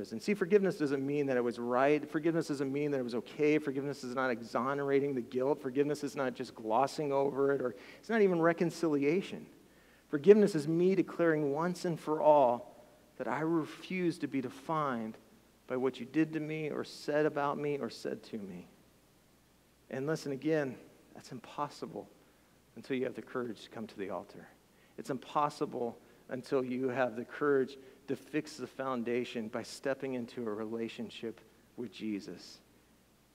prison. See, forgiveness doesn't mean that it was right. Forgiveness doesn't mean that it was okay. Forgiveness is not exonerating the guilt. Forgiveness is not just glossing over it, or it's not even reconciliation. Forgiveness is me declaring once and for all that I refuse to be defined by what you did to me or said about me or said to me. And listen, again, that's impossible until you have the courage to come to the altar. It's impossible until you have the courage to fix the foundation by stepping into a relationship with Jesus.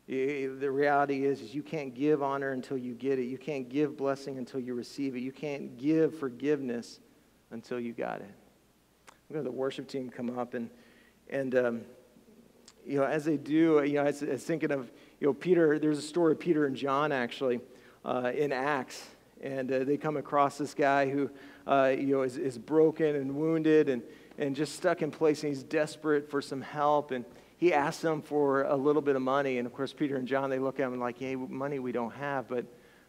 The reality is you can't give honor until you get it. You can't give blessing until you receive it. You can't give forgiveness until you got it. I'm going to have the worship team come up, and as they do, I was thinking of, Peter. There's a story of Peter and John, actually, in Acts, and they come across this guy who, is broken and wounded and just stuck in place, and he's desperate for some help, and he asks them for a little bit of money, and of course, Peter and John, they look at him like, hey, money we don't have, but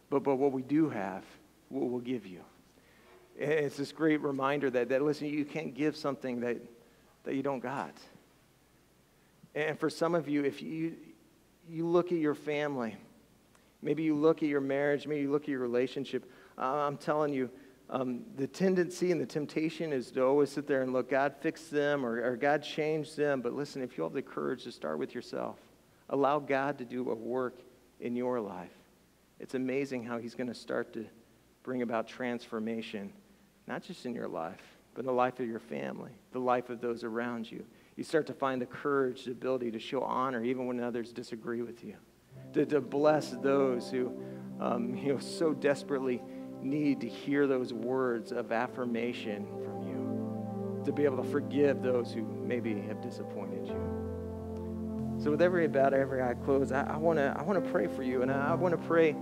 what we do have, we'll give you. And it's this great reminder that listen, you can't give something that you don't got. And for some of you, if you look at your family, maybe you look at your marriage, maybe you look at your relationship, I'm telling you, the tendency and the temptation is to always sit there and look, God fixed them or God changed them. But listen, if you have the courage to start with yourself, allow God to do a work in your life. It's amazing how he's going to start to bring about transformation, not just in your life, but in the life of your family, the life of those around you. You start to find the courage, the ability to show honor even when others disagree with you, to bless those who so desperately need to hear those words of affirmation from you, to be able to forgive those who maybe have disappointed you. So with every eye closed, I want to pray for you, and I want to pray